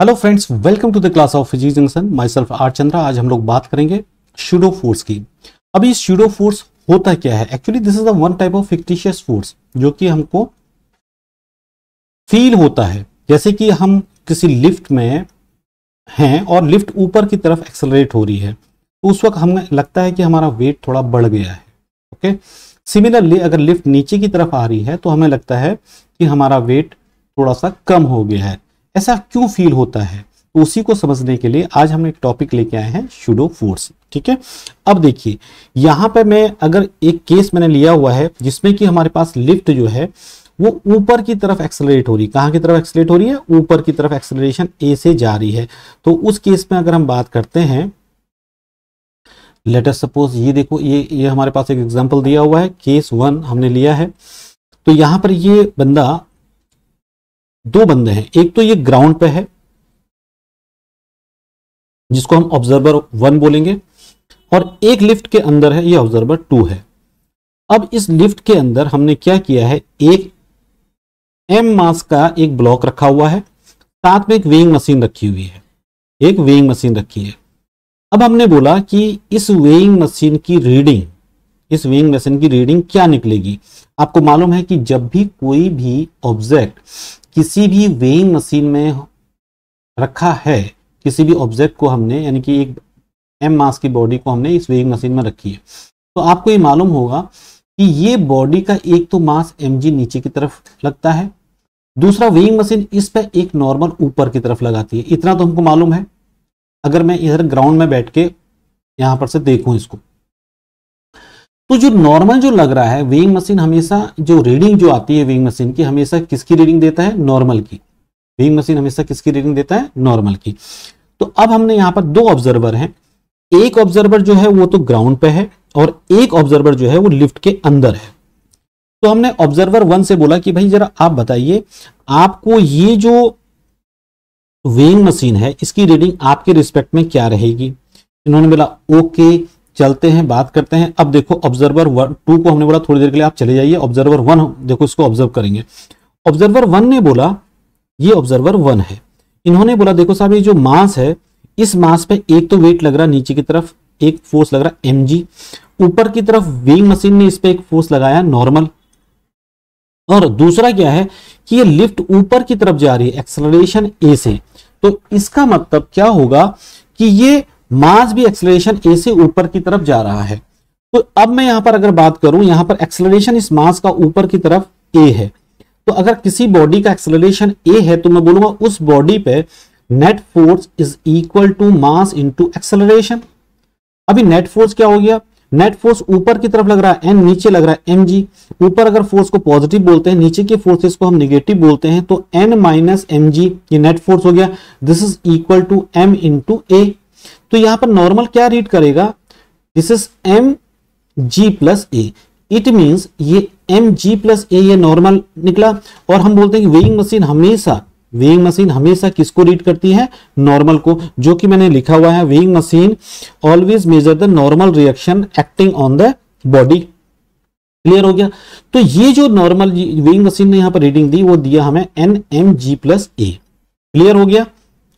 Hello friends, welcome to the class of physics junction. Myself R Chandra. आज हम लोग बात करेंगे स्यूडो फोर्स की। अभी स्यूडो फोर्स होता क्या है? Actually this is the one type of fictitious force जो कि हमको फील होता है, जैसे कि हम किसी लिफ्ट में हैं और लिफ्ट ऊपर की तरफ एक्सेलरेट हो रही है, तो उस वक्त हमें लगता है कि हमारा वेट थोड़ा बढ़ गया है। ओके, सिमिलरली अगर लिफ्ट नीचे की तरफ आ रही है तो हमें लगता है कि हमारा वेट थोड़ा सा कम हो गया है। ऐसा क्यों फील होता है? तो उसी को समझने के लिए आज हम एक टॉपिक लेके आए हैं, स्यूडो फोर्स। ठीक है, अब देखिए यहां पे मैं अगर एक केस मैंने लिया हुआ है जिसमें कि हमारे पास लिफ्ट जो है वो ऊपर की तरफ एक्सेलरेट हो रही है। कहां की तरफ एक्सेलरेट हो रही है? ऊपर की तरफ एक्सेलरेशन ए से जा रही है। तो उस केस में अगर हम बात करते हैं, लेट अस सपोज ये देखो, ये हमारे पास एक एग्जांपल दिया हुआ है, केस 1 हमने लिया है। तो यहां पर ये बंदा, दो बंदे हैं, एक तो ये ग्राउंड पे है जिसको हम ऑब्जर्वर 1 बोलेंगे, और एक लिफ्ट के अंदर है, ये ऑब्जर्वर 2 है। अब इस लिफ्ट के अंदर हमने क्या किया है, एक एम मास का एक ब्लॉक रखा हुआ है, साथ में एक वेइंग मशीन रखी हुई है, एक वेइंग मशीन रखी है। अब हमने बोला कि इस वेइंग मशीन की रीडिंग क्या निकलेगी। आपको मालूम है कि जब भी कोई भी ऑब्जेक्ट किसी भी वेइंग मशीन में रखा है, किसी भी ऑब्जेक्ट को हमने, यानी कि एक एम मास की बॉडी को हमने इस वेइंग मशीन में रखी है, तो आपको ये मालूम होगा कि ये बॉडी का एक तो मास mg नीचे की तरफ लगता है, दूसरा वेइंग मशीन इस पे एक नॉर्मल ऊपर की तरफ लगाती है। इतना तो हमको मालूम है। अगर मैं इधर ग्राउंड में बैठ के यहां पर से देखूं इसको, तो जो नॉर्मल जो लग रहा है, वेइंग मशीन हमेशा जो रीडिंग जो आती है वेइंग मशीन की, हमेशा किसकी रीडिंग देता है? नॉर्मल की। वेइंग मशीन हमेशा किसकी रीडिंग देता है? नॉर्मल की। तो अब हमने यहां पर दो ऑब्जर्वर हैं, एक ऑब्जर्वर जो है वो तो ग्राउंड पे है और एक ऑब्जर्वर जो है वो लिफ्ट के अंदर है। तो हमने ऑब्जर्वर 1 से बोला कि भाई जरा आप बताइए, आपको ये जो वेइंग मशीन है इसकी रीडिंग आपके रिस्पेक्ट में क्या रहेगी? इन्होंने बोला ओके, चलते हैं, बात करते हैं। अब देखो ऑब्जर्वर 2 को हमने बोला थोड़ी देर के लिए आप चले जाइए, ऑब्जर्वर 1 देखो इसको ऑब्जर्व करेंगे। ऑब्जर्वर 1 ने बोला, ये ऑब्जर्वर 1 है, इन्होंने बोला देखो साहब, ये जो मास है, इस मास पे एक तो वेट लग रहा है नीचे की तरफ, एक फोर्स लग रहा है mg, ऊपर की तरफ वेइंग मशीन ने इस पे एक फोर्स लगाया नॉर्मल, और दूसरा क्या है कि ये लिफ्ट ऊपर की तरफ जा रही है एक्सेलरेशन a से। तो इसका मतलब क्या होगा कि ये मास भी एक्सेलरेशन a से ऊपर की तरफ जा रहा है। तो अब मैं यहां पर अगर बात करूं, यहां पर एक्सेलरेशन इस मास का ऊपर की तरफ a है, तो अगर किसी बॉडी का एक्सेलरेशन a है तो मैं बोलूंगा उस बॉडी पे net force is equal to mass into acceleration. अभी नेट फोर्स क्या हो गया? नेट फोर्स ऊपर की तरफ लग रहा है n, नीचे लग रहा है mg। ऊपर अगर फोर्स को पॉजिटिव बोलते हैं, नीचे के फोर्सेस को हम नेगेटिव बोलते हैं, तो n माइनस mg ये नेट फोर्स हो गया। This is equal to m into a। तो यहां पर नॉर्मल क्या रीड करेगा? This is mg plus a। It means ये mg प्लस a ये नॉर्मल निकला, और हम बोलते हैं कि वेइंग मशीन हमेशा किसको रीड करती है? नॉर्मल को, जो कि मैंने लिखा हुआ है, weighing machine always measure the normal reaction acting on the body. Clear हो गया? तो ये जो नॉर्मल वेइंग मशीन ने यहां पर रीडिंग दी, वो दिया हमें nmg प्लस a। क्लियर हो गया?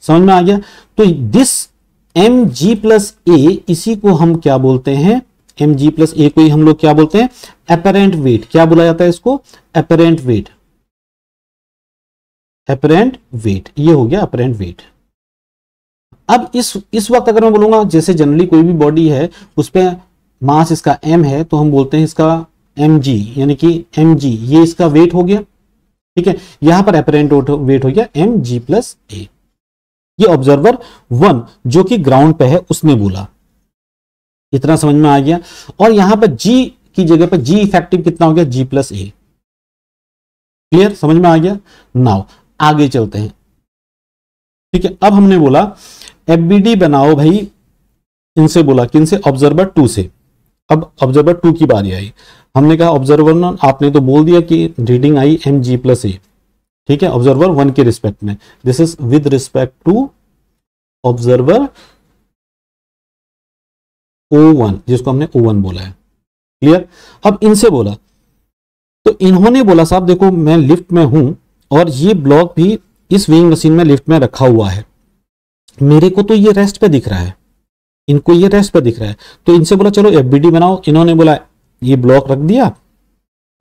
समझ में आ गया? तो दिस mg प्लस a, इसी को हम क्या बोलते हैं? mg प्लस a को ही हम लोग क्या बोलते हैं? Apparent wait. क्या बोला जाता है इसको? Apparent wait. अपरेंट वेट, ये हो गया अपरेंट वेट। अब इस वक्त अगर मैं बोलूंगा, जैसे जनरली कोई भी बॉडी है उस पे मास इसका m है, तो हम बोलते हैं इसका mg, यानी कि mg ये इसका वेट हो गया। ठीक है, यहां पर अपरेंट वेट हो गया mg प्लस a। ये ऑब्जर्वर 1 जो कि ग्राउंड पे है उसने बोला। इतना समझ में आ गया? और यहां पर g की जगह पर g इफेक्टिव कितना हो गया? g plus a। क्लियर? समझ में आ गया? नाउ आगे चलते हैं। ठीक है, अब हमने बोला एफबीडी बनाओ भाई, इनसे बोला, किनसे? ऑब्जर्वर 2 से। अब ऑब्जर्वर 2 की बारी आई, हमने कहा ऑब्जर्वर 1, आपने तो बोल दिया कि रीडिंग आई mg प्लस a। ठीक है, ऑब्जर्वर 1 के रिस्पेक्ट में, this is with respect to observer O1, जिसको हमने O1 बोला है। क्लियर? अब इनसे बोला, तो इन्होंने बोला साहब देखो मैं लिफ्ट में हूं और ये ब्लॉक भी इस वेइंग मशीन में लिफ्ट में रखा हुआ है। मेरे को तो ये रेस्ट पे दिख रहा है, इनको ये रेस्ट पे दिख रहा है, तो इनसे बोला चलो एफबीडी बनाओ, इन्होंने बोला ये ब्लॉक रख दिया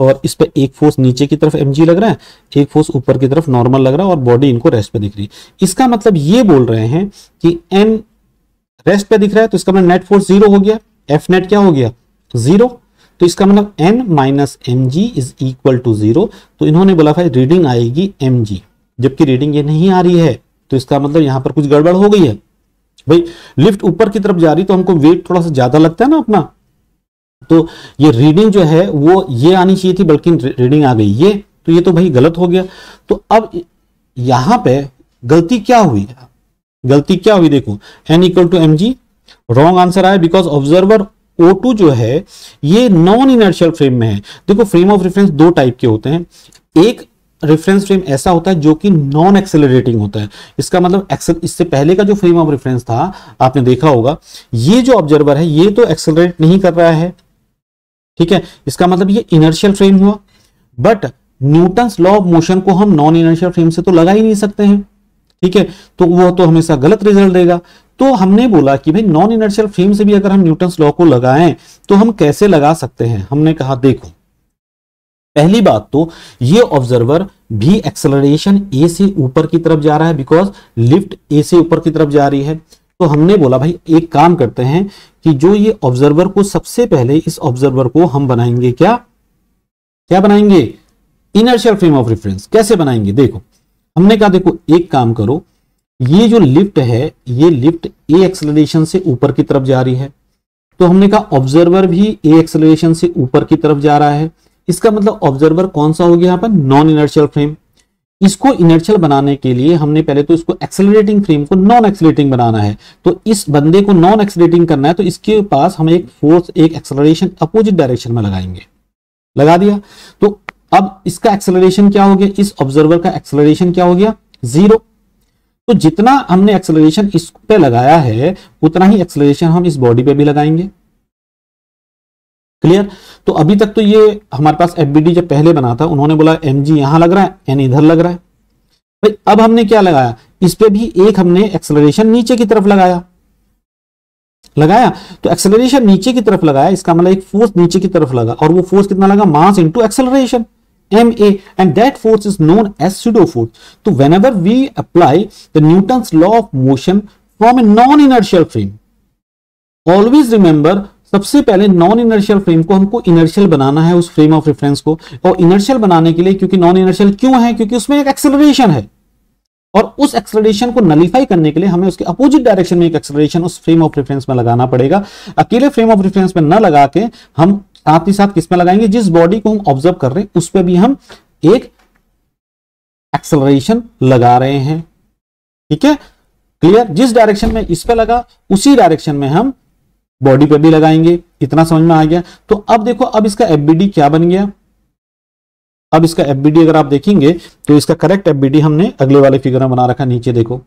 और इस पे एक फोर्स नीचे की तरफ mg लग रहा है, एक फोर्स ऊपर की तरफ नॉर्मल लग रहा है और बॉडी इनको रेस्ट पे दिख रही है। इसका मतलब ये बोल रहे हैं कि n रेस्ट पे दिख रहा है, तो इसका मतलब नेट फोर्स 0 हो गया, एफ नेट क्या हो गया 0, तो इसका मतलब n minus M G is equal to 0। तो इन्होंने बोला भाई रीडिंग आएगी mg, जबकि रीडिंग ये नहीं आ रही है, तो इसका मतलब यहां पर कुछ गड़बड़ हो गई है। भाई लिफ्ट ऊपर की तरफ जा रही तो हमको वेट थोड़ा सा ज्यादा लगता है ना अपना, तो ये रीडिंग जो है वो ये आनी चाहिए थी, बल्कि रीडिंग आ गई ये, तो ये तो भाई गलत हो गया। तो अब यहां पे गलती क्या हुई, गलती क्या हुई देखो, n equal to M G, wrong answer आया बिकॉज ऑब्जर्वर O2 जो है ये नॉन इनर्शियल फ्रेम में है। देखो फ्रेम ऑफ रेफरेंस दो टाइप के होते हैं, एक रेफरेंस फ्रेम ऐसा होता है जो कि नॉन एक्सेलरेटिंग होता है, इसका मतलब इससे पहले का जो फ्रेम ऑफ रेफरेंस था आपने देखा होगा, ये जो ऑब्जर्वर है ये तो एक्सेलरेट नहीं कर रहा है, ठीक है, इसका मतलब ये इनर्शियल फ्रेम हुआ। But Newton's law of motion को हम नॉन इनर्शियल फ्रेम से तो लगा ही नहीं सकते हैं, ठीक है, तो वो तो हमेशा गलत रिजल्ट देगा। तो हमने बोला कि भाई नॉन इनर्शियल फ्रेम से भी अगर हम न्यूटन्स लॉ को लगाएं तो हम कैसे लगा सकते हैं। हमने कहा देखो पहली बात तो ये ऑब्जर्वर भी एक्सेलरेशन ए से ऊपर की तरफ जा रहा है, बिकॉज लिफ्ट ए से ऊपर की तरफ जा रही है। तो हमने बोला भाई एक काम करते हैं कि जो ये ऑब्जर्वर को सबसे पहले इस ऑब्जर्वर को हम बनाएंगे क्या क्या बनाएंगे, इनर्शियल फ्रेम ऑफ रेफरेंस। कैसे बनाएंगे देखो, हमने कहा देखो एक काम करो, ये जो लिफ्ट है ये लिफ्ट ए एक्सेलरेशन से ऊपर की तरफ जा रही है, तो हमने कहा ऑब्जर्वर भी ए एक्सेलरेशन से ऊपर की तरफ जा रहा है, इसका मतलब ऑब्जर्वर कौन सा हो गया यहाँ पर, नॉन इनर्शियल फ्रेम। इसको इनर्शियल बनाने के लिए हमने पहले तो इसको एक्सेलरेटिंग फ्रेम को नॉन एक्सेलरेटिंग बनाना है, तो इस बंदे को नॉन एक्सेलरेटिंग करना है, तो इसके पास हम एक फोर्स एक एक्सेलरेशन अपोजिट डायरेक्शन में लगाएंगे, लगा दिया। तो अब इसका एक्सेलरेशन क्या हो गया, इस ऑब्जर्वर का एक्सेलरेशन क्या हो गया 0। तो जितना हमने एक्सेलरेशन इस पे लगाया है उतना ही एक्सेलरेशन हम इस बॉडी पे भी लगाएंगे, क्लियर। तो अभी तक तो ये हमारे पास एफबीडी जब पहले बना था उन्होंने बोला mg यहां लग रहा है, n इधर लग रहा है। भाई अब हमने क्या लगाया, इस पे भी एक हमने एक्सेलरेशन नीचे की तरफ लगाया, तो एक्सेलरेशन नीचे की तरफ लगाया, इसका मतलब एक फोर्स नीचे की तरफ लगा, और वो फोर्स कितना लगा, मास into acceleration ma, and that force is known as pseudo force. So whenever we apply the Newton's law of motion from a non-inertial frame, always remember सबसे पहले नॉन इनर्शियल फ्रेम को हमको इनर्शियल बनाना है, उस frame of reference को। और inertial बनाने के लिए, क्योंकि नॉन इनर्शियल क्यों है, क्योंकि उसमें एक एक्सेलरेशन है, और उस एक्सेलरेशन को नलीफाई करने के लिए हमें उसके अपोजिट डायरेक्शन में एक एक्सेलरेशन उस फ्रेम ऑफ रेफरेंस में लगाना पड़ेगा। अकेले फ्रेम ऑफ रेफरेंस में न लगा के हम साथ ही साथ किस में लगाएंगे, जिस बॉडी को हम ऑब्जर्व कर रहे हैं उस पर भी हम एक एक्सेलरेशन लगा रहे हैं, ठीक है, क्लियर। जिस डायरेक्शन में इस पे लगा उसी डायरेक्शन में हम बॉडी पे भी लगाएंगे, इतना समझ में आ गया। तो अब देखो अब इसका एफबीडी क्या बन गया, अब इसका एफबीडी अगर आप देखेंगे तो इसका करेक्ट एफबीडी हमने अगले वाले फिगर में बना रखा, नीचे देखो।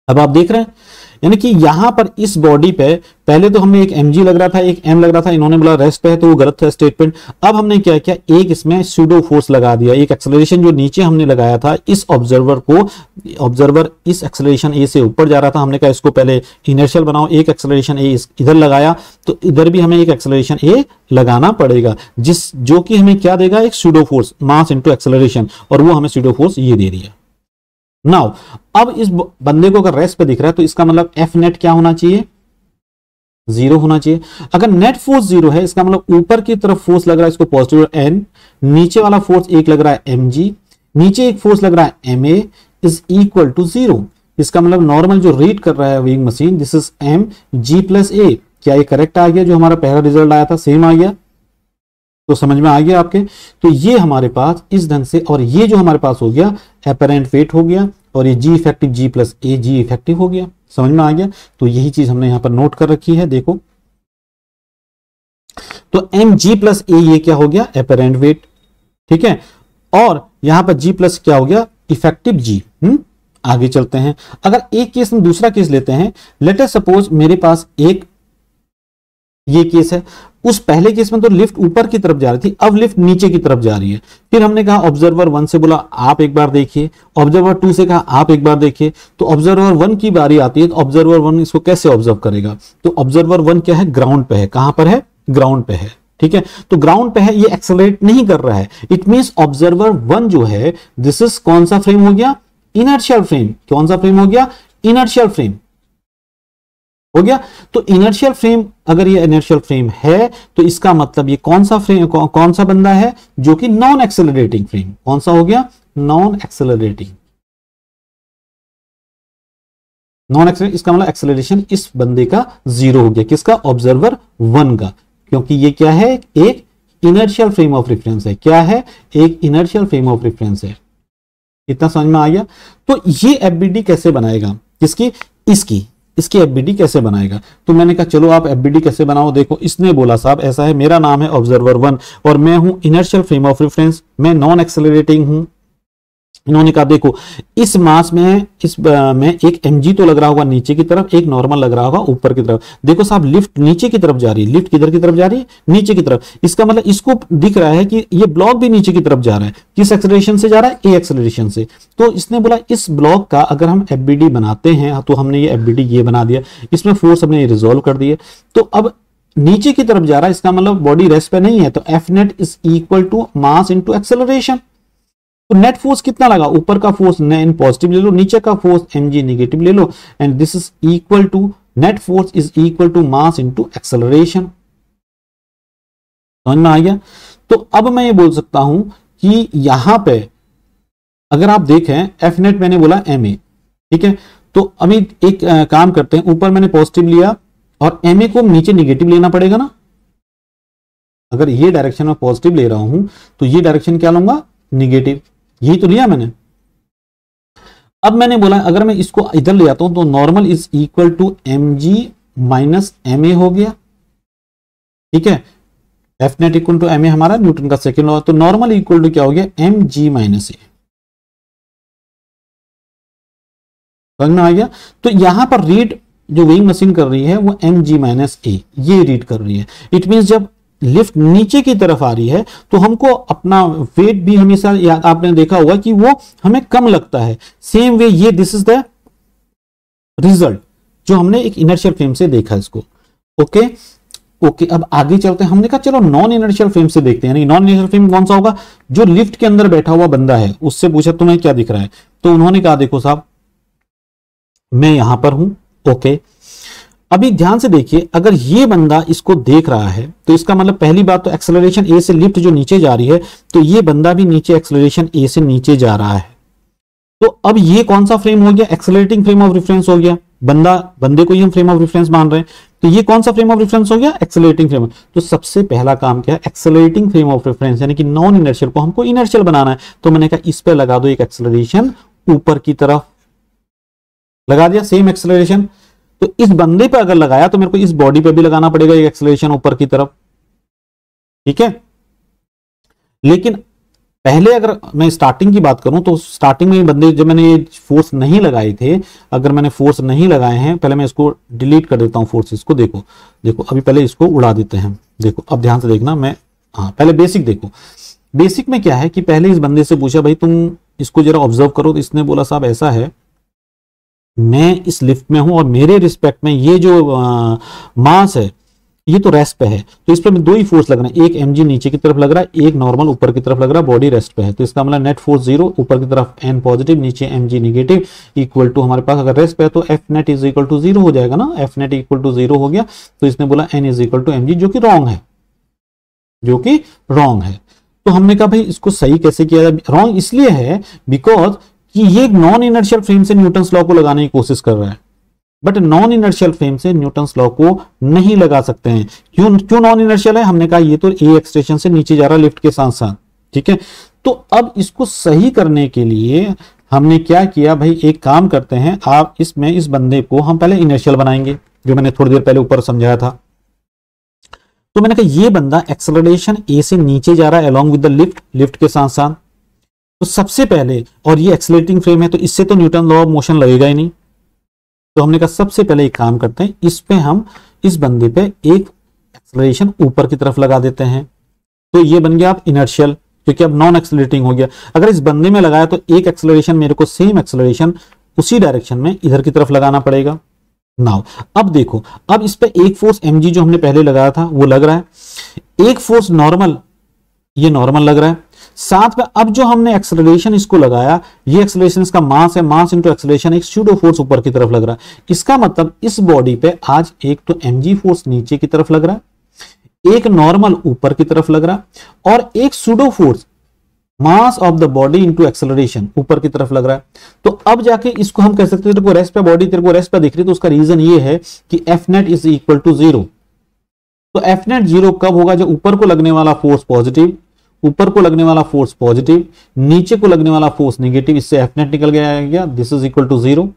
अब आप देख रहे हैं, यानी कि यहां पर इस बॉडी पे पहले तो हमें एक mg लग रहा था, एक m लग रहा था, इन्होंने बोला रेस्ट पे है, तो वो गलत था स्टेटमेंट। अब हमने क्या किया, एक इसमें सूडो फोर्स लगा दिया, एक एक्सेलरेशन जो नीचे हमने लगाया था इस ऑब्जर्वर को, ऑब्जर्वर इस एक्सेलरेशन ए से ऊपर जा रहा था, हमने कहा इसको पहले इनर्शियल बनाओ, एक एक्सेलरेशन ए इधर लगाया, तो इधर भी हमें एक एक्सेलरेशन ए लगाना पड़ेगा, जो कि हमें क्या देगा, एक pseudo force mass into acceleration, और वो हमें सूडो फोर्स ये दे रही है। नाउ अब इस बंदे को अगर रेस्ट पे दिख रहा है तो इसका मतलब एफ नेट क्या होना चाहिए, 0 होना चाहिए। अगर नेट फोर्स 0 है इसका मतलब ऊपर की तरफ फोर्स लग रहा है इसको पॉजिटिव n, नीचे वाला फोर्स एक लग रहा है mg, नीचे एक फोर्स लग रहा है ma इज इक्वल टू 0। इसका मतलब नॉर्मल जो रीड कर रहा है weighing machine, this is mg plus a। क्या ये करेक्ट आ गया, जो हमारा पहला रिजल्ट आया था सेम आ गया, तो समझ में आ गया आपके। तो ये हमारे पास इस ढंग से, और ये जो हमारे पास हो गया एपरेंट वेट हो गया, और ये जी इफेक्टिव जी प्लस ए जी इफेक्टिव हो गया, समझ में आ गया। तो यही चीज हमने यहां पर नोट कर रखी है, देखो। तो एम जी प्लस ए ये क्या हो गया, एपरेंट वेट, ठीक है, और यहां पर जी प्लस क्या हो गया, इफेक्टिव जी। आगे चलते हैं, अगर एक केस में दूसरा केस लेते हैं, लेट अस सपोज मेरे पास एक ये केस है, उस पहले केस में तो लिफ्ट ऊपर की तरफ जा रही थी, अब लिफ्ट नीचे की तरफ जा रही है। फिर हमने कहा ऑब्जर्वर 1 से बोला आप एक बार देखिए, ऑब्जर्वर 2 से कहा आप एक बार देखिए। तो ऑब्जर्वर 1 की बारी आती है तो ऑब्जर्वर 1 इसको कैसे ऑब्जर्व करेगा? तो ऑब्जर्वर 1 क्या है? ग्राउंड पे है। कहां पर है? ग्राउंड पे है। ठीक है, तो ग्राउंड पे है, ये एक्सेलरेट नहीं कर रहा है। इट मींस ऑब्जर्वर 1 जो है दिस इज कौन सा फ्रेम हो गया? Inertial frame. कौन सा फ्रेम हो गया? इनर्शियल फ्रेम हो गया। तो इनर्शियल फ्रेम, अगर ये इनर्शियल फ्रेम है तो इसका मतलब ये कौन सा फ्रेम, कौन सा बंदा है? जो कि नॉन एक्सेलरेटिंग फ्रेम। कौन सा हो गया? Non accelerating. नॉन एक्सेलरेटिंग इसका मतलब एक्सेलरेशन इस बंदे का 0 हो गया। किसका? ऑब्जर्वर 1 का, क्योंकि ये क्या है? एक इनर्शियल फ्रेम ऑफ रेफरेंस है। क्या है? एक इनर्शियल फ्रेम ऑफ रेफरेंस है। इतना समझ में आ गया? तो ये एफबीडी कैसे बनाएगा? किसकी? इसकी एफबीडी कैसे बनाएगा? तो मैंने कहा चलो आप एफबीडी कैसे बनाओ। देखो इसने बोला साहब ऐसा है, मेरा नाम है ऑब्जर्वर 1 और मैं हूं इनर्शियल फ्रेम ऑफ रेफरेंस, मैं नॉन एक्सेलरेटिंग हूं। इन्होंने कहा देखो इस मास में एक mg तो लग रहा होगा नीचे की तरफ, एक नॉर्मल लग रहा होगा ऊपर की तरफ। देखो साहब लिफ्ट नीचे की तरफ जा रही है, लिफ्ट किधर की तरफ जा रही है? नीचे की तरफ। इसका मतलब इसको दिख रहा है कि ये ब्लॉक भी नीचे की तरफ जा रहा है। किस एक्सेलरेशन से जा रहा है? ए एक्सेलरेशन से। तो इसने बोला इस ब्लॉक का अगर हम एफबीडी बनाते हैं, तो हमने ये एफबीडी ये बना दिया, इसमें फोर्स हमने रिजोल्व कर दिए। तो अब नीचे की तरफ जा रहा है, इसका मतलब बॉडी रेस्ट पे नहीं है, तो F net is equal to mass into acceleration. तो नेट फोर्स कितना लगा? ऊपर का फोर्स एन पॉजिटिव ले लो, नीचे का फोर्स mg नेगेटिव ले लो, and this is equal to net force is equal to mass into acceleration. समझ में आ गया? तो अब मैं ये बोल सकता हूं कि यहां पे अगर आप देखें एफ नेट मैंने बोला ma, ठीक है। तो अभी एक काम करते हैं, ऊपर मैंने पॉजिटिव लिया और ma को नीचे नेगेटिव लेना पड़ेगा ना। अगर ये डायरेक्शन में पॉजिटिव ले रहा हूं तो ये डायरेक्शन क्या लूंगा? निगेटिव। यही तो लिया मैंने। अब मैंने बोला अगर मैं इसको इधर ले आता हूं तो normal is equal to mg minus ma हो गया। ठीक है, F net equal to ma हमारा न्यूटन का सेकंड लॉ, तो नॉर्मल इक्वल टू क्या हो गया? mg minus a। समझ में आ गया? तो यहां पर रीड जो वेइंग मशीन कर रही है वो mg माइनस a ये रीड कर रही है। इट मींस जब लिफ्ट नीचे की तरफ आ रही है तो हमको अपना वेट भी हमेशा, आपने देखा होगा कि वो हमें कम लगता है। सेम वे ये दिस इज द रिजल्ट जो हमने एक इनर्शियल फ्रेम से देखा इसको। ओके ओके, अब आगे चलते हैं। हमने कहा चलो नॉन इनर्शियल फ्रेम से देखते हैं। नॉन इनर्शियल फ्रेम कौन सा होगा? जो लिफ्ट के अंदर बैठा हुआ बंदा है, उससे पूछा तुम्हें क्या दिख रहा है? तो उन्होंने कहा देखो साहब मैं यहां पर हूं। ओके, अभी ध्यान से देखिए, अगर ये बंदा इसको देख रहा है तो इसका मतलब पहली बात तो एक्सेलरेशन ए से लिफ्ट जो नीचे जा रही है, तो ये बंदा भी नीचे एक्सेलरेशन ए से नीचे जा रहा है। तो अब ये कौन सा फ्रेम हो गया? एक्सेलरेटिंग फ्रेम ऑफ रेफरेंस हो गया। बंदे को ही हम फ्रेम ऑफ रेफरेंस मान रहे हैं, तो ये कौन सा फ्रेम ऑफ रेफरेंस हो गया? Accelerating frame. तो सबसे पहला काम क्या है? एक्सेलरेटिंग फ्रेम ऑफ रेफरेंस यानी कि नॉन इनर्शियल को हमको इनर्शियल बनाना है। तो मैंने कहा इस पे लगा दो एक एक्सेलरेशन ऊपर की तरफ, लगा दिया सेम एक्सेलरेशन। तो इस बंदे पे अगर लगाया तो मेरे को इस बॉडी पे भी लगाना पड़ेगा एक एक्सेलरेशन ऊपर की तरफ। ठीक है, लेकिन पहले अगर मैं स्टार्टिंग की बात करूं तो स्टार्टिंग में बंदे जब मैंने ये फोर्स नहीं लगाए थे, अगर मैंने फोर्स नहीं लगाए हैं, पहले मैं इसको डिलीट कर देता हूं फोर्सेस को। देखो देखो अभी पहले इसको उड़ा देते हैं। देखो अब ध्यान से देखना, मैं पहले बेसिक देखो। बेसिक में क्या है कि पहले इस बंदे से पूछा भाई तुम इसको जरा ऑब्जर्व करो, तो इसने बोला साहब ऐसा है मैं इस लिफ्ट में हूं और मेरे रिस्पेक्ट में ये जो मास है ये तो रेस्ट पे है, तो इस पर दो ही फोर्स लग रहे हैं, एक mg नीचे की तरफ लग रहा है, एक नॉर्मल ऊपर की तरफ लग रहा है, बॉडी रेस्ट पे है। तो इसका मतलब नेट फोर्स 0, ऊपर की तरफ n पॉजिटिव, नीचे mg नेगेटिव, इक्वल टू हमारे पास अगर रेस्ट पे है तो f net is equal to 0 हो जाएगा ना। f नेट इक्वल टू 0 हो गया, तो इसने बोला n is equal to mg, जो कि रॉन्ग है, जो कि रॉन्ग है। तो हमने कहा भाई इसको सही कैसे किया जाए? रॉन्ग इसलिए है बिकॉज कि ये नॉन इनर्शियल फ्रेम से न्यूटन्स लॉ को लगाने की कोशिश कर रहा है, बट नॉन इनर्शियल फ्रेम से न्यूटन्स लॉ को नहीं लगा सकते हैं। क्यों नॉन इनर्शियल है? हमने कहा ये तो ए एक्सटेंशन से नीचे जा रहा है लिफ्ट के साथ साथ। ठीक है, तो अब इसको सही करने के लिए हमने क्या किया भाई, एक काम करते हैं, आप इसमें इस बंदे को हम पहले इनर्शियल बनाएंगे, जो मैंने थोड़ी देर पहले ऊपर समझाया था। तो मैंने कहा ये बंदा एक्सेलरेशन ए से नीचे जा रहा है अलॉन्ग विद द लिफ्ट के साथ साथ। तो सबसे पहले, और ये एक्सेलरेटिंग फ्रेम है तो इससे तो न्यूटन लॉ ऑफ मोशन लगेगा ही नहीं, तो हमने कहा सबसे पहले एक काम करते हैं, इस पे हम इस बंदे पे एक एक्सेलरेशन ऊपर की तरफ लगा देते हैं, तो ये बन गया आप इनर्शियल, क्योंकि अब नॉन एक्सेलरेटिंग हो गया। अगर इस बंदे में लगाया तो एक एक्सेलरेशन मेरे को सेम एक्सेलरेशन उसी डायरेक्शन में इधर की तरफ लगाना पड़ेगा। नाउ अब देखो, अब इस पे एक फोर्स mg जो हमने पहले लगाया था वो लग रहा है, एक फोर्स नॉर्मल, ये नॉर्मल लग रहा है, साथ में अब जो हमने एक्सेलरेशन इसको लगाया, ये एक्सेलरेशन इसका मास है, मास इनटू एक्सेलरेशन, एक स्यूडो फोर्स ऊपर की तरफ लग रहा है। इसका मतलब इस बॉडी पे आज एक तो mg फोर्स नीचे की तरफ लग रहा है, एक नॉर्मल ऊपर की तरफ लग रहा है, और एक pseudo force mass of the body into acceleration ऊपर की तरफ लग रहा है। तो अब जाके इसको हम कह सकते हैं तेरे को रेस्ट पे बॉडी तेरे को रेस्ट पे दिख रही है, तो उसका रीजन ये है कि F net is equal to 0। तो एफ नेट 0 कब होगा? जब ऊपर को लगने वाला फोर्स पॉजिटिव, ऊपर को लगने वाला फोर्स पॉजिटिव, नीचे को लगने वाला फोर्स नेगेटिव, इससे एफ नेट निकल गया, दिस इज इक्वल टू 0।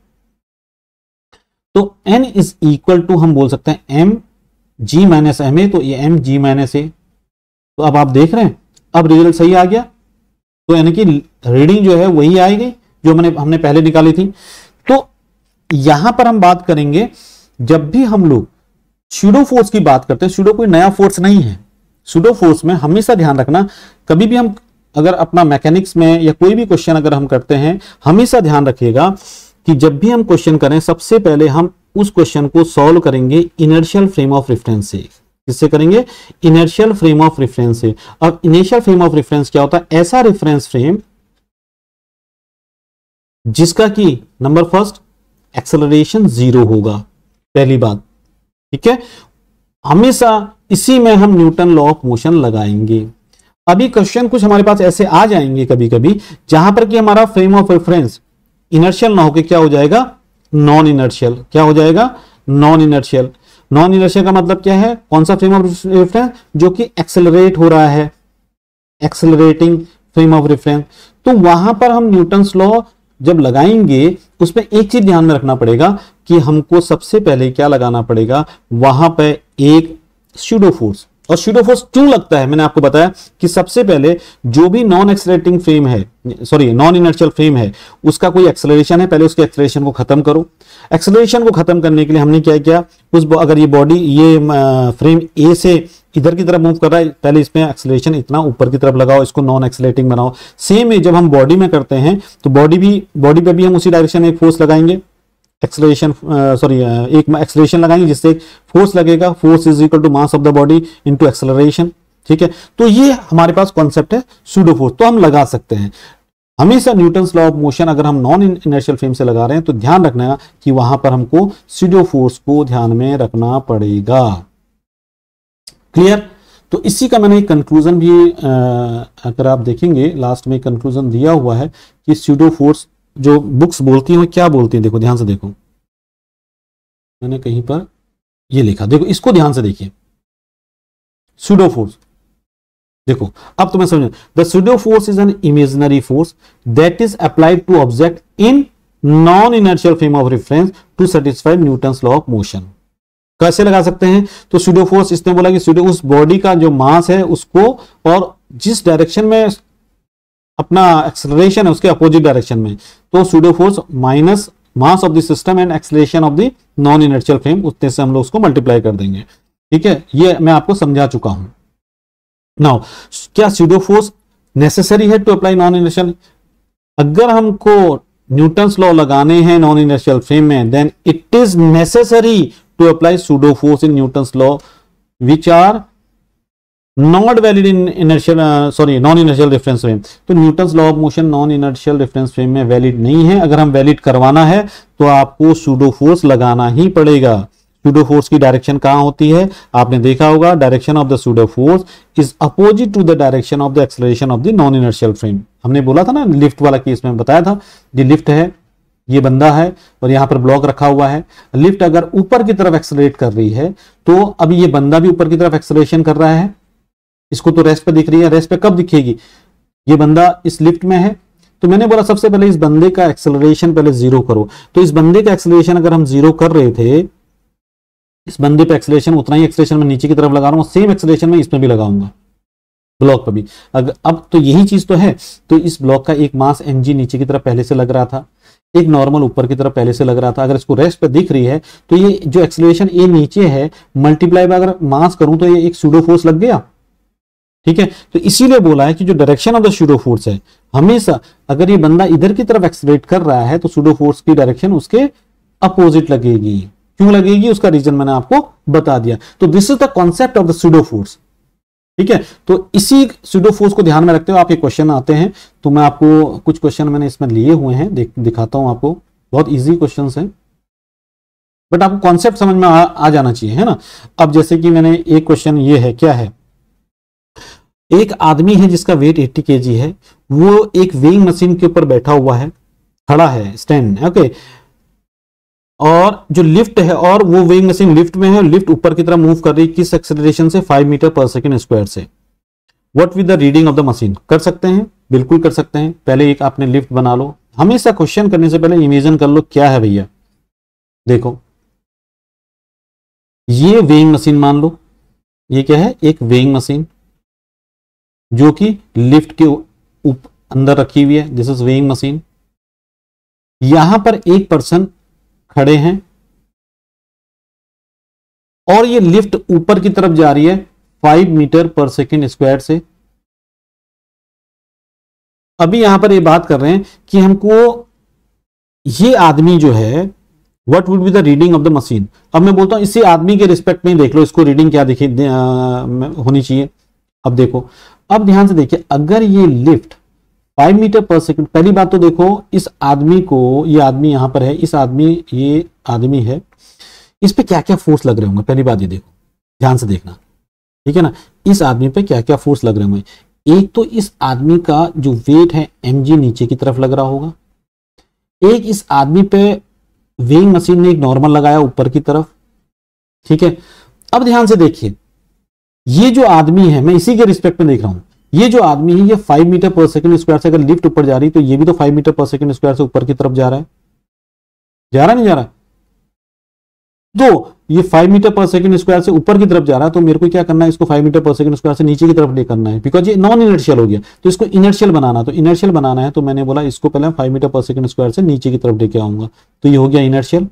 तो एन इज इक्वल टू हम बोल सकते हैं M G minus M A, तो ये एम जी माइनस ए। तो अब आप देख रहे हैं, अब रिजल्ट सही आ गया, तो यानी कि रीडिंग जो है वही आएगी जो हमने पहले निकाली थी। तो यहां पर हम बात करेंगे, जब भी हम लोग स्यूडो फोर्स की बात करते हैं, स्यूडो कोई नया फोर्स नहीं है, स्यूडो फोर्स में हमेशा ध्यान रखना, कभी भी हम अगर अपना मैकेनिक्स में या कोई भी क्वेश्चन अगर हम करते हैं, हमेशा ध्यान रखिएगा कि जब भी हम क्वेश्चन करें, सबसे पहले हम उस क्वेश्चन को सॉल्व करेंगे इनर्शियल फ्रेम ऑफ रेफरेंस से। किससे करेंगे? इनर्शियल फ्रेम ऑफ रेफरेंस से। अब इनिशियल फ्रेम ऑफ रेफरेंस क्या होता है? ऐसा रेफरेंस फ्रेम जिसका कि नंबर फर्स्ट एक्सेलरेशन 0 होगा, पहली बात, ठीक है। हमेशा इसी में हम न्यूटन लॉ ऑफ मोशन लगाएंगे। अभी क्वेश्चन कुछ हमारे पास ऐसे आ जाएंगे कभी कभी, जहां पर कि हमारा फ्रेम ऑफ रेफरेंस इनर्शियल ना होकर क्या हो जाएगा? Non inertial. क्या हो जाएगा? Non inertial. नॉन इनर्शियल का मतलब क्या है? कौन सा फ्रेम ऑफ रेफरेंस? जो कि एक्सेलरेट हो रहा है, एक्सेलरेटिंग फ्रेम ऑफ रेफरेंस। तो वहां पर हम न्यूटन्स लॉ जब लगाएंगे, उसमें एक चीज ध्यान में रखना पड़ेगा कि हमको सबसे पहले क्या लगाना पड़ेगा, वहां पे एक स्यूडो फोर्स। और स्यूडो फोर्स क्यों लगता है? मैंने आपको बताया कि सबसे पहले जो भी नॉन एक्सेलरेटिंग फ्रेम है, सॉरी नॉन इनर्शियल फ्रेम है, उसका कोई एक्सेलरेशन है, पहले उसके एक्सेलरेशन को खत्म करो। एक्सेलरेशन को खत्म करने के लिए हमने क्या किया, अगर ये बॉडी, ये फ्रेम ए से इधर की तरफ मूव कर रहा है, पहले इसमें एक्सेलरेशन इतना ऊपर की तरफ लगाओ, इसको नॉन एक्सेलरेटिंग बनाओ। सेम है जब हम बॉडी में करते हैं, तो बॉडी पे भी हम उसी डायरेक्शन में एक फोर्स लगाएंगे, एक्सेलरेशन, एक एक्सेलरेशन लगाएंगे जिससे एक फोर्स लगेगा, force is equal to mass of the body into acceleration, ठीक है। तो ये हमारे पास कॉन्सेप्ट है स्यूडो फोर्स, तो हम लगा सकते हैं। हमेशा न्यूटन्स लॉ ऑफ मोशन अगर हम नॉन इनर्शियल फ्रेम से लगा रहे हैं, तो ध्यान रखना कि वहां पर हमको स्यूडो फोर्स को ध्यान में रखना पड़ेगा। क्लियर? तो इसी का मैंने एक कंक्लूजन भी अगर आप देखेंगे, लास्ट में कंक्लूजन दिया हुआ है कि स्यूडो फोर्स जो बुक्स बोलती हैं क्या बोलती हैं, देखो ध्यान से देखो, मैंने कहीं पर ये लिखा, देखो इसको ध्यान से देखिए। स्यूडो फोर्स देखो, अब तुम्हें समझ, the pseudo force is an imaginary force that is applied to object in non inertial frame of reference to satisfy Newton's law of motion. कैसे लगा सकते हैं? तो स्यूडो फोर्स, इसने बोला कि स्यूडो उस बॉडी का जो मास है उसको, और जिस डायरेक्शन में अपना एक्सेलरेशन है उसके अपोजिट डायरेक्शन में, तो pseudo force minus mass of the system and acceleration of the non inertial frame, उतने से हम लोग उसको मल्टीप्लाई कर देंगे, ठीक है। ये मैं आपको समझा चुका हूं। नाउ क्या स्यूडो फोर्स नेसेसरी है टू अप्लाई नॉन इनर्शियल? अगर हमको न्यूटन्स लॉ लगाने हैं नॉन इनर्शियल फ्रेम में, then it is necessary to apply pseudo force in Newton's law which are not valid in inertial, non inertial reference frame. तो Newton's law of motion non inertial reference frame में valid नहीं है। अगर हम valid करवाना है तो आपको स्यूडो फोर्स लगाना ही पड़ेगा। स्यूडो फोर्स की डायरेक्शन कहां होती है? आपने देखा होगा, direction of the pseudo force is opposite to the direction of the acceleration of the non inertial frame. हमने बोला था ना, लिफ्ट वाला केस में बताया था, ये लिफ्ट है, ये बंदा है और यहां पर ब्लॉक रखा हुआ है। लिफ्ट अगर ऊपर की तरफ एक्सेलरेट कर रही है, तो अभी ये बंदा भी ऊपर की तरफ एक्सेलरेशन कर रहा है, इसको तो रेस्ट पे दिख रही है। रेस्ट पे कब दिखेगी? ये बंदा इस लिफ्ट में है, तो मैंने बोला सबसे पहले इस बंदे का एक्सेलरेशन पहले 0 करो। तो इस बंदे का एक्सेलरेशन अगर हम 0 कर रहे थे, इस बंदे पे एक्सेलरेशन उतना ही एक्सेलरेशन मैं नीचे की तरफ लगा रहा हूं, सेम एक्सेलरेशन मैं इसमें भी लगाऊंगा। ब्लॉक पर भी। अगर अब तो यही चीज तो है, तो इस ब्लॉक का एक मास mg नीचे की तरफ पहले से लग रहा था, एक नॉर्मल ऊपर की तरफ पहले से लग रहा था। अगर इसको रेस्ट पे दिख रही है तो ये जो एक्सेलरेशन ए नीचे है मल्टीप्लाई बाय अगर मास करूं तो ये एक सूडो फोर्स लग गया। ठीक है, तो इसीलिए बोला है कि जो direction of the pseudo force है, हमेशा अगर ये बंदा इधर की तरफ एक्सेलरेट कर रहा है तो सूडो फोर्स की डायरेक्शन उसके अपोजिट लगेगी। क्यों लगेगी, उसका रीजन मैंने आपको बता दिया। तो this is the concept of the pseudo force. ठीक है, तो इसी सूडो फोर्स को ध्यान में रखते हुए आपके क्वेश्चन आते हैं। तो मैं आपको कुछ क्वेश्चन मैंने इसमें लिए हुए हैं, दिखाता हूं आपको। बहुत इजी क्वेश्चंस हैं, बट आपको कॉन्सेप्ट समझ में आ जाना चाहिए, है ना। अब जैसे कि मैंने एक क्वेश्चन ये है, क्या है, एक आदमी है जिसका वेट 80 kg है, वो एक वेइंग मशीन के ऊपर बैठा हुआ है, खड़ा है, स्टैंड, ओके। और जो लिफ्ट है, और वो वेइंग मशीन लिफ्ट में है, लिफ्ट ऊपर की तरफ मूव कर रही है, किस एक्सेलरेशन से, 5 मीटर पर सेकंड स्क्वायर से। What with the reading of the machine. कर सकते हैं, बिल्कुल कर सकते हैं। पहले एक आपने लिफ्ट बना लो, हमेशा क्वेश्चन करने से पहले इमेजिन कर लो क्या है भैया। देखो ये वेइंग मशीन मान लो, ये क्या है, एक वेइंग मशीन जो कि लिफ्ट के अंदर रखी हुई है, दिस इज वेइंग मशीन। यहां पर एक पर्सन खड़े हैं और ये लिफ्ट ऊपर की तरफ जा रही है 5 मीटर पर सेकंड स्क्वायर से। अभी यहां पर ये बात कर रहे हैं कि हमको ये आदमी जो है, what would be the reading of the machine. अब मैं बोलता हूं इसी आदमी के रिस्पेक्ट में देख लो, इसको रीडिंग क्या दिखी होनी चाहिए। अब देखो, अब ध्यान से देखिए, अगर ये लिफ्ट 5 मीटर पर सेकंड, पहली बात तो देखो इस आदमी को, ये आदमी यहां पर है, इस आदमी, ये आदमी है, इस पे क्या क्या फोर्स लग रहे होंगे, पहली बात ये देखो, ध्यान से देखना, ठीक है ना। इस आदमी पे क्या क्या फोर्स लग रहे होंगे। एक तो इस आदमी का जो वेट है mg नीचे की तरफ लग रहा होगा, एक इस आदमी पे वेइंग मशीन ने एक नॉर्मल लगाया ऊपर की तरफ, ठीक है। अब ध्यान से देखिए, ये जो आदमी है, मैं इसी के रिस्पेक्ट में देख रहा हूं, ये जो आदमी है ये 5 मीटर पर सेकंड स्क्वायर से अगर लिफ्ट ऊपर जा रही है तो ये भी तो 5 मीटर पर सेकंड स्क्वायर से ऊपर की तरफ जा रहा है, जा रहा नहीं जा रहा। तो ये 5 मीटर पर सेकंड स्क्वायर से ऊपर की तरफ जा रहा है, तो मेरे को क्या करना है, इसको 5 मीटर पर सेकंड स्क्वायर से नीचे की तरफ ले करना है, बिकॉज ये नॉन इनर्शियल हो गया। तो इसको इनर्शियल बनाना, तो इनर्शियल बनाना है, तो मैंने बोला इसको पहले 5 मीटर पर सेकंड स्क्वायर से नीचे की तरफ लेके आऊंगा, तो ये हो गया इनर्शियल,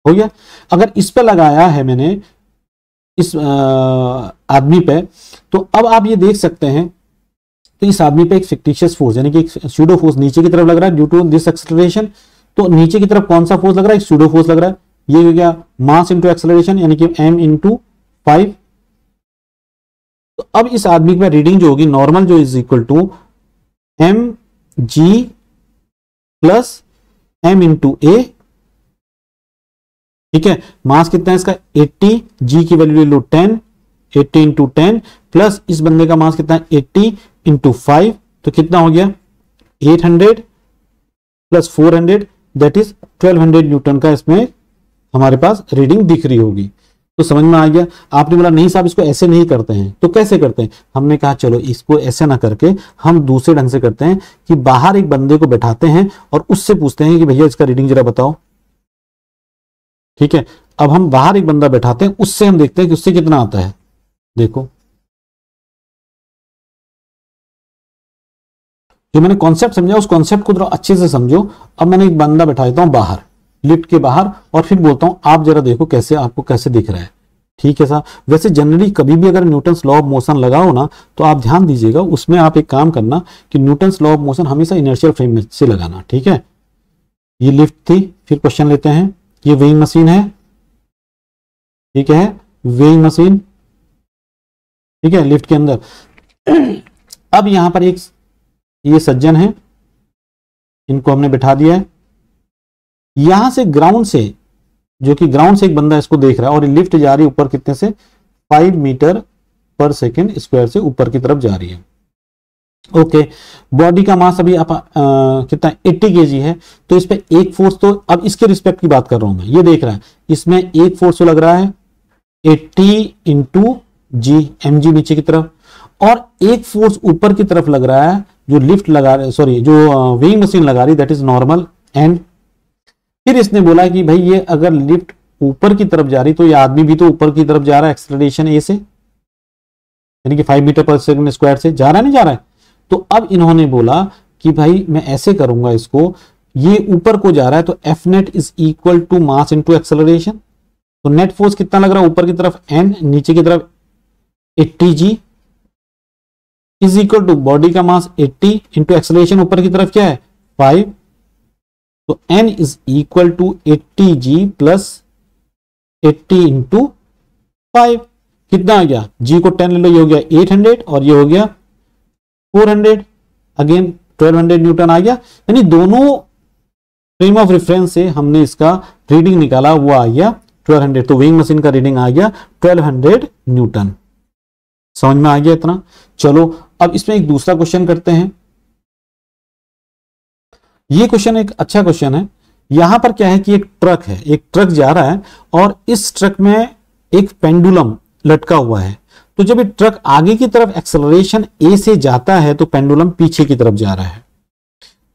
हो गया। अगर इस पर लगाया है मैंने इस आदमी पे, तो अब आप ये देख सकते हैं, तो इस आदमी पे एक फिक्टिशियस फोर्स यानी कि एक सूडो फोर्स नीचे की तरफ लग रहा है ड्यू टू दिस एक्सेलरेशन। तो नीचे की तरफ कौन सा फोर्स लग रहा है, एक सूडो फोर्स लग रहा है। ये हो गया मास इंटू एक्सेलरेशन यानी कि m इंटू 5। तो अब इस आदमी की रीडिंग जो होगी नॉर्मल, जो is equal to mg plus m into a, ठीक है। मास कितना है इसका 80, g की वैल्यू ले लो 10, 80 इंटू 10 प्लस इस बंदे का मास कितना है 80 इंटू 5, तो कितना हो गया 800 प्लस 400 दैट इज 1200 न्यूटन का इसमें हमारे पास रीडिंग दिख रही होगी। तो समझ में आ गया। आपने बोला नहीं साहब इसको ऐसे नहीं करते हैं, तो कैसे करते हैं। हमने कहा चलो इसको ऐसे ना करके हम दूसरे ढंग से करते हैं कि बाहर एक बंदे को बैठाते हैं और उससे पूछते हैं कि भैया इसका रीडिंग जरा बताओ, ठीक है। अब हम बाहर एक बंदा बैठाते हैं, उससे हम देखते हैं कि उससे कितना आता है। देखो जो मैंने कॉन्सेप्ट समझा उस कॉन्सेप्ट को थोड़ा अच्छे से समझो। अब मैंने एक बंदा बैठा देता हूं बाहर, लिफ्ट के बाहर, और फिर बोलता हूं आप जरा देखो कैसे, आपको कैसे दिख रहा है, ठीक है साहब। वैसे जनरली कभी भी अगर न्यूटन्स लॉ ऑफ मोशन लगाओ ना, तो आप ध्यान दीजिएगा उसमें आप एक काम करना कि न्यूटन्स लॉ ऑफ मोशन हमेशा इनर्शियल फ्रेम से लगाना, ठीक है। ये लिफ्ट थी, फिर क्वेश्चन लेते हैं, ये वेइंग मशीन है, ठीक है, वेइंग मशीन, ठीक है, लिफ्ट के अंदर। अब यहां पर एक ये सज्जन है, इनको हमने बिठा दिया है। यहां से ग्राउंड से, जो कि ग्राउंड से एक बंदा इसको देख रहा है, और लिफ्ट जा रही है ऊपर कितने से 5 मीटर पर सेकंड स्क्वायर से ऊपर की तरफ जा रही है। ओके, बॉडी का मास अभी आप कितना 80 kg है, तो इस पे एक फोर्स, तो अब इसके रिस्पेक्ट की बात कर रहा हूं मैं, ये देख रहा है इसमें एक फोर्स तो लग रहा है 80 इंटू जी, mg नीचे की तरफ, और एक फोर्स ऊपर की तरफ लग रहा है जो लिफ्ट लगा रहे, सॉरी जो वेइंग मशीन लगा रही, दैट इज नॉर्मल एंड। फिर इसने बोला कि भाई ये अगर लिफ्ट ऊपर की तरफ जा रही तो ये आदमी भी तो ऊपर की तरफ जा रहा है एक्सेलरेशन ए से, यानी कि 5 मीटर पर सेकंड स्क्वायर से जा रहा है, नहीं जा रहा है। तो अब इन्होंने बोला कि भाई मैं ऐसे करूंगा इसको, ये ऊपर को जा रहा है तो F net is equal to mass into acceleration. तो नेट फोर्स कितना लग रहा है ऊपर की तरफ n, नीचे की तरफ 80g is equal to body का मास 80 इंटू एक्सेलरेशन ऊपर की तरफ क्या है 5। तो n is equal to 80g plus 80 into 5। कितना आ गया, g को 10 ले लो, ये हो गया 800 और ये हो गया 400, अगेन 1200 न्यूटन आ गया। यानी दोनों फ्रेम ऑफ रेफरेंस से हमने इसका रीडिंग निकाला, वो आ गया 1200। तो वेइंग मशीन का रीडिंग आ गया 1200 न्यूटन। समझ में आ गया इतना। चलो अब इसमें एक दूसरा क्वेश्चन करते हैं। ये क्वेश्चन एक अच्छा क्वेश्चन है। यहां पर क्या है कि एक ट्रक है, एक ट्रक जा रहा है और इस ट्रक में एक पेंडुलम लटका हुआ है। तो जब ये ट्रक आगे की तरफ एक्सेलरेशन ए से जाता है तो पेंडुलम पीछे की तरफ जा रहा है।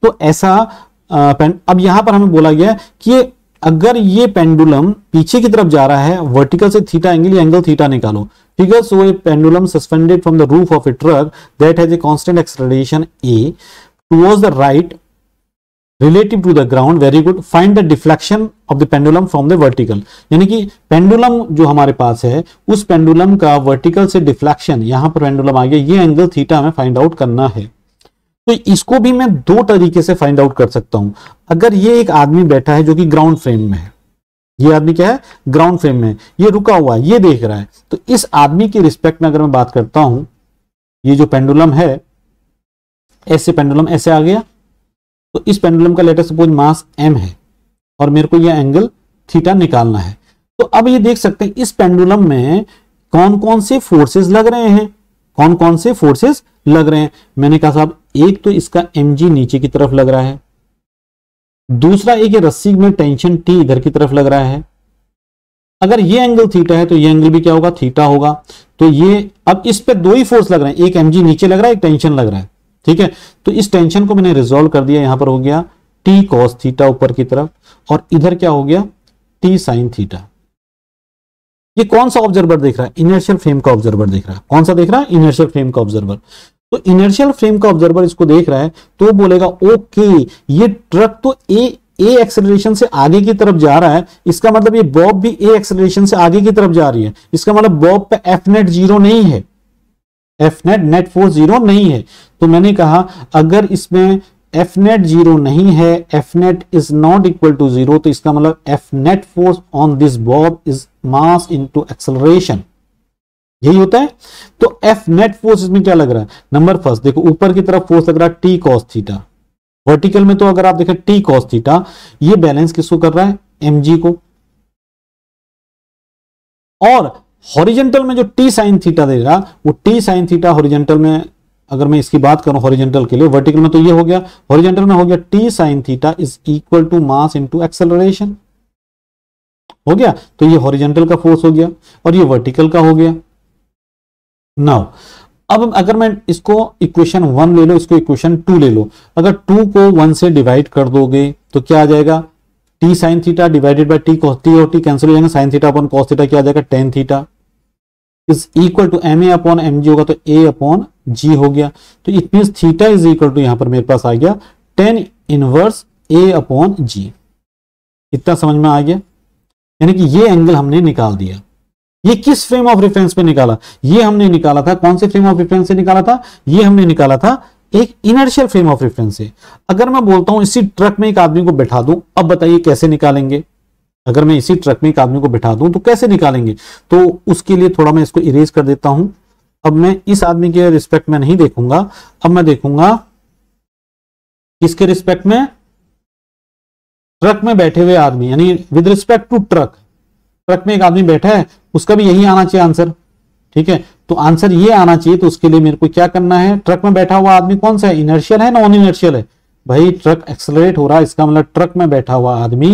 तो ऐसा अब यहां पर हमें बोला गया कि अगर ये पेंडुलम पीछे की तरफ जा रहा है, वर्टिकल से थीटा एंगल या एंगल थीटा निकालो। Figure show a pendulum suspended from the roof of a truck that has a constant acceleration a towards the right relative to the ground. Very good. Find the deflection of the pendulum from the vertical. यानी कि pendulum जो हमारे पास है उस pendulum का vertical से deflection, यहां पर पेंडुलम आ गया, ये एंगल थीटा हमें फाइंड आउट करना है। तो इसको भी मैं दो तरीके से फाइंड आउट कर सकता हूं। अगर ये एक आदमी बैठा है जो कि ग्राउंड फ्रेम में है, ये आदमी क्या है ग्राउंड फ्रेम में, ये रुका हुआ है, ये देख रहा है। तो इस आदमी की रिस्पेक्ट में अगर मैं बात करता हूं, ये जो पेंडुलम है, ऐसे पेंडुलम ऐसे आ गया, तो इस पेंडुलम का लेट अस सपोज मास m है और मेरे को यह एंगल थीटा निकालना है। तो अब ये देख सकते हैं इस पेंडुलम में कौन कौन से फोर्सेस लग रहे हैं, कौन कौन से फोर्सेस लग रहे हैं। मैंने कहा साहब एक तो इसका mg नीचे की तरफ लग रहा है, दूसरा एक रस्सी में टेंशन T इधर की तरफ लग रहा है। अगर ये एंगल थीटा है तो ये एंगल भी क्या होगा थीटा होगा। तो ये अब इस पे दो ही फोर्स लग रहे हैं, एक mg नीचे लग रहा है, एक टेंशन लग रहा है। ठीक है, तो इस टेंशन को मैंने रिजोल्व कर दिया, यहां पर हो गया T cos थीटा ऊपर की तरफ, और इधर क्या हो गया T sin थीटा। ये कौन सा ऑब्जर्वर देख रहा है, इनर्शियल फ्रेम का ऑब्जर्वर देख रहा है। कौन सा देख रहा है, इनर्शियल फ्रेम का ऑब्जर्वर। तो इनर्शियल फ्रेम का ऑब्जर्वर इसको देख रहा है तो बोलेगा ओके ये ट्रक तो ए एक्सेलरेशन से आगे की तरफ जा रहा है, इसका मतलब ये बॉब भी ए एक्सेलरेशन से आगे की तरफ जा रही है। इसका मतलब बॉब पे एफ नेट जीरो नहीं है, F net net force zero नहीं है। तो मैंने कहा अगर इसमें एफ नेट जीरो नहीं है, F net is not equal to zero, तो इसका मतलब F net force on this bob is mass into acceleration, यही होता है। तो एफ नेट फोर्स इसमें क्या लग रहा है, नंबर फर्स्ट देखो ऊपर की तरफ फोर्स लग रहा है टी कॉस थीटा, वर्टिकल में तो अगर आप देखें टी कॉस थीटा, ये बैलेंस किसको कर रहा है mg को, और हॉरिजेंटल में जो टी साइन थीटा दे रहा वो टी साइन थीटा हॉरिजेंटल में, अगर मैं इसकी बात करूं हॉरिजेंटल के लिए, वर्टिकल में तो ये हो गया, हॉरिजेंटल में हो गया T sine theta is equal to mass into acceleration, हो गया। तो ये हॉरिजेंटल का फोर्स हो गया और ये वर्टिकल का हो गया। नाउ अब अगर मैं इसको इक्वेशन 1 ले लो, इसको इक्वेशन 2 ले लो, अगर 2 को 1 से डिवाइड कर दोगे तो क्या आ जाएगा, T sine theta divided by T cos, T और टी कैंसिल हो जाएगा, sine theta upon cos theta क्या आ जाएगा tan theta is equal to M A upon M G होगा, तो ए अपॉन जी हो गया। तो it means theta is equal to यहां पर मेरे पास आ गया tan inverse A upon G. इतना समझ में आ गया, यानी कि ये एंगल हमने निकाल दिया। ये किस फ्रेम ऑफ रेफरेंस पे निकाला, ये हमने निकाला था कौन से फ्रेम ऑफ रेफरेंस से निकाला था, ये हमने निकाला था एक इनर्शियल फ्रेम ऑफ रेफरेंस से। अगर मैं बोलता हूं इसी ट्रक में एक आदमी को बैठा दूं, अब बताइए कैसे निकालेंगे। अगर मैं इसी ट्रक में एक आदमी को बैठा दूं तो कैसे निकालेंगे, तो उसके लिए थोड़ा मैं इसको इरेज कर देता हूं। अब मैं इस आदमी के रिस्पेक्ट में नहीं देखूंगा, अब मैं देखूंगा किसके रिस्पेक्ट में, ट्रक में बैठे हुए आदमी, यानी with respect to truck. Truck में एक आदमी बैठा है, उसका भी यही आना चाहिए आंसर, ठीक है। तो आंसर ये आना चाहिए, तो उसके लिए मेरे को क्या करना है, ट्रक में बैठा हुआ आदमी कौन सा है, इनर्शियल है नॉन इनर्शियल है। भाई ट्रक एक्सेलरेट हो रहा है, इसका मतलब ट्रक में बैठा हुआ आदमी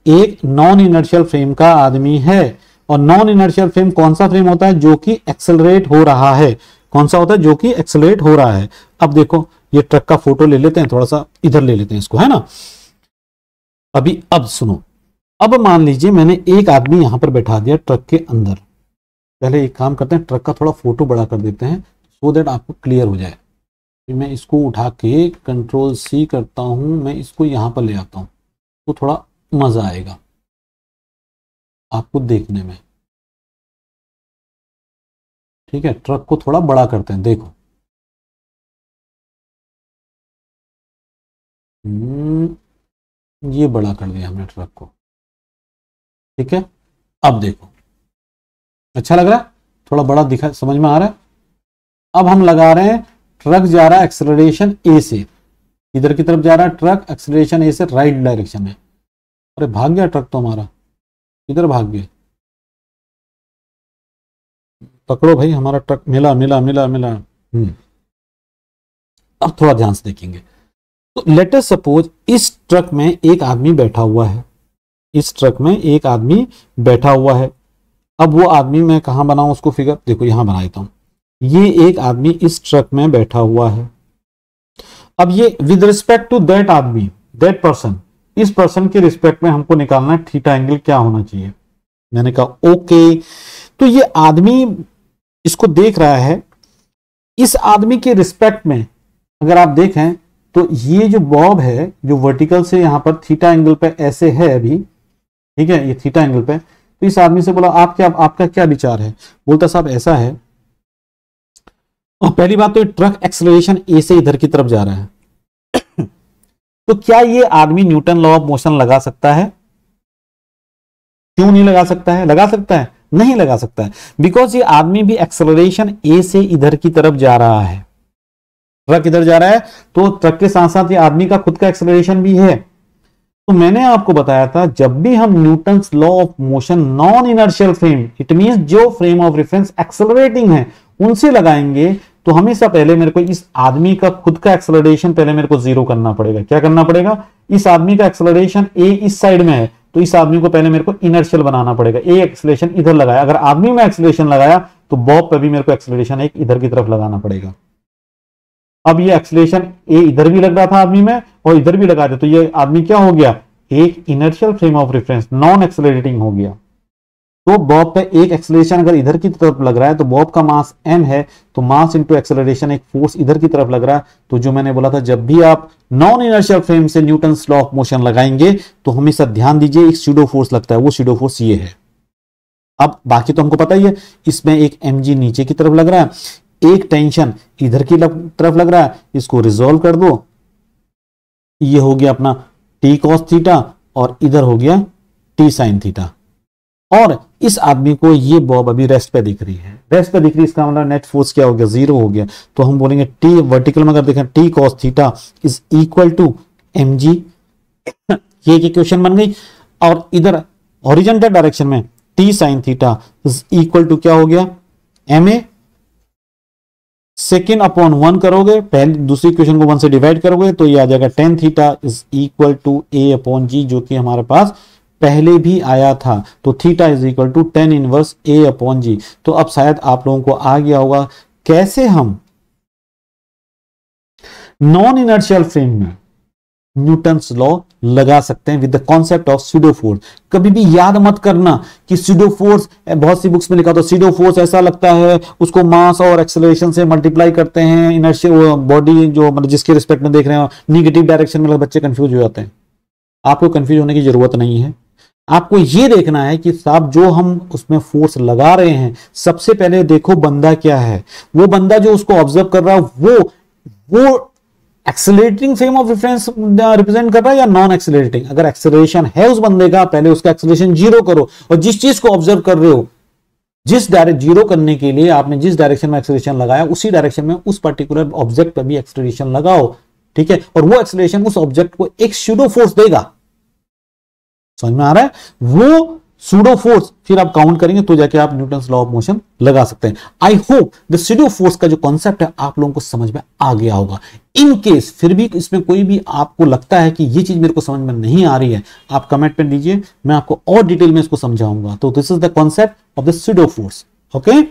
एक नॉन इनर्शियल फ्रेम का आदमी है। और नॉन इनर्शियल फ्रेम कौन सा फ्रेम होता है, जो कि एक्सेलरेट हो रहा है। कौन सा होता है, जो कि एक्सेलरेट हो रहा है। अब देखो ये ट्रक का फोटो ले लेते हैं, थोड़ा सा इधर ले लेते हैं इसको, है ना। अभी अब सुनो, अब मान लीजिए मैंने एक आदमी यहां पर बैठा दिया ट्रक के अंदर, पहले एक काम करते हैं, ट्रक का थोड़ा फोटो बड़ा कर देते हैं सो दैट आपको क्लियर हो जाए। मैं इसको उठा के कंट्रोल सी करता हूं, मैं इसको यहां पर ले आता हूं तो थोड़ा मजा आएगा आपको देखने में। ठीक है, ट्रक को थोड़ा बड़ा करते हैं, देखो ये बड़ा कर दिया हमने ट्रक को। ठीक है, अब देखो अच्छा लग रहा है, थोड़ा बड़ा दिखा, समझ में आ रहा है। अब हम लगा रहे हैं, ट्रक जा रहा है एक्सेलरेशन ए से, इधर की तरफ जा रहा है ट्रक एक्सेलरेशन ए से राइट डायरेक्शन में। अरे भाग गया ट्रक तो हमारा, इधर भाग गया। पकड़ो भाई, हमारा ट्रक मिला मिला मिला मिला। अब थोड़ा ध्यान से देखेंगे। तो लेट अस सपोज इस ट्रक में एक आदमी बैठा हुआ है, इस ट्रक में एक आदमी बैठा हुआ है। अब वो आदमी मैं कहां बनाऊं उसको फिगर, देखो यहां बना देता हूं। ये एक आदमी इस ट्रक में बैठा हुआ है। अब ये विद रिस्पेक्ट टू दैट आदमी, दैट पर्सन, इस पर्सन के रिस्पेक्ट में हमको निकालना है थीटा एंगल क्या होना चाहिए। मैंने कहा ओके। तो ये आदमी इसको देख रहा है, इस आदमी के रिस्पेक्ट में अगर आप देखें तो ये जो बॉब है जो वर्टिकल से यहां पर थीटा एंगल पे ऐसे है अभी, ठीक है, ये थीटा एंगल पे। तो इस आदमी से बोला आपका क्या विचार है, बोलता साहब ऐसा है। और पहली बात तो ट्रक एक्सेलरेशन ए से इधर की तरफ जा रहा है तो क्या ये आदमी न्यूटन लॉ ऑफ मोशन लगा सकता है? क्यों नहीं लगा सकता है? लगा सकता है? नहीं लगा सकता है, बिकॉज ये आदमी भी एक्सेलरेशन ए से इधर की तरफ जा रहा है। ट्रक इधर जा रहा है तो ट्रक के साथ साथ ये आदमी का खुद का एक्सेलरेशन भी है। तो मैंने आपको बताया था जब भी हम Newton's law of motion non inertial frame, it means जो फ्रेम ऑफ रेफरेंस एक्सेलरेटिंग है उनसे लगाएंगे तो हमेशा पहले मेरे को इस आदमी का खुद का एक्सेलरेशन पहले मेरे को जीरो करना पड़ेगा। क्या करना पड़ेगा? इस आदमी का एक्सेलरेशन ए इस साइड में है तो इस आदमी को पहले मेरे को इनर्शियल बनाना पड़ेगा। ए एक्सेलरेशन इधर लगाया, अगर आदमी में एक्सेलरेशन लगाया तो बॉब पे भी मेरे को एक्सेलरेशन एक इधर की तरफ लगाना पड़ेगा। अब ये एक्सेलरेशन ए इधर भी लग रहा था आदमी में और इधर भी लगा दे तो ये आदमी क्या हो गया? एक inertial frame of reference, non accelerating हो गया। तो बॉब पे एक एक्सेलरेशन अगर इधर की तरफ लग रहा है तो बॉब का मास m है, तो मास इंटू एक्सेलरेशन एक फोर्स इधर की तरफ लग रहा है। तो जो मैंने बोला था जब भी आप नॉन इनर्शियल फ्रेम से न्यूटन्स लॉ ऑफ मोशन लगाएंगे तो हमेशा ध्यान दीजिए एक स्यूडो फोर्स लगता है, वो स्यूडो फोर्स ये है। अब बाकी तो हमको पता ही है, इसमें एक mg नीचे की तरफ लग रहा है, एक टेंशन इधर की तरफ लग रहा है, इसको रिजोल्व कर दो, ये हो गया अपना t cos थीटा और इधर हो गया t sin थीटा। और इस आदमी को ये बॉब अभी रेस्ट पे दिख रही है, रेस्ट पे दिख रही है, इसका मतलब नेट फोर्स क्या हो गया? जीरो हो गया। तो हम बोलेंगे टी वर्टिकल में अगर देखें t cos theta is equal to mg, ये एक इक्वेशन बन गई। और इधर हॉरिजॉन्टल डायरेक्शन में t sin theta is equal to क्या हो गया? ma सेकेंड अपॉन 1 करोगे, पहले दूसरी इक्वेशन को 1 से डिवाइड करोगे तो ये आ जाएगा tan theta is equal to a upon g, जो कि हमारे पास पहले भी आया था। तो theta is equal to tan inverse a upon g। तो अब शायद आप लोगों को आ गया होगा कैसे हम नॉन इनर्शियल फ्रेम में न्यूटन्स लॉ लगा सकते हैं with the concept of pseudo force. कभी भी याद मत करना कि स्यूडो फोर्स, बहुत सी बुक्स में लिखा था स्यूडो फोर्स ऐसा लगता है उसको मास और एक्सेलरेशन से मल्टीप्लाई करते हैं, इनर्शियल बॉडी जो मतलब जिसके रिस्पेक्ट में देख रहे हो निगेटिव डायरेक्शन में, बच्चे कंफ्यूज हो जाते हैं। आपको कंफ्यूज होने की जरूरत नहीं है, आपको ये देखना है कि साहब जो हम उसमें फोर्स लगा रहे हैं सबसे पहले देखो बंदा क्या है। वो बंदा जो उसको ऑब्जर्व कर रहा है वो accelerating frame of reference represent कर रहा है या नॉन एक्सेलरेटिंग। अगर एक्सेलरेशन है उस बंदे का, पहले उसका एक्सेलरेशन जीरो करो और जिस चीज को ऑब्जर्व कर रहे हो, जिस डायरेक्ट जीरो करने के लिए आपने जिस डायरेक्शन में एक्सेलरेशन लगाया उसी डायरेक्शन में उस पर्टिकुलर ऑब्जेक्ट पर भी एक्सेलरेशन लगाओ, ठीक है। और वो एक्सेलरेशन उस ऑब्जेक्ट को एक स्यूडो फोर्स देगा, समझ में आ रहा है? वो सूडो फोर्स फिर आप काउंट करेंगे तो जाके आप न्यूटन्स लॉ ऑफ मोशन लगा सकते हैं। I hope the pseudo force का जो कॉन्सेप्ट है आप लोगों को समझ में आ गया होगा। इन केस फिर भी इसमें कोई भी आपको लगता है कि ये चीज मेरे को समझ में नहीं आ रही है, आप कमेंट पे दीजिए, मैं आपको और डिटेल में इसको समझाऊंगा। तो this is the concept of the pseudo force, okay.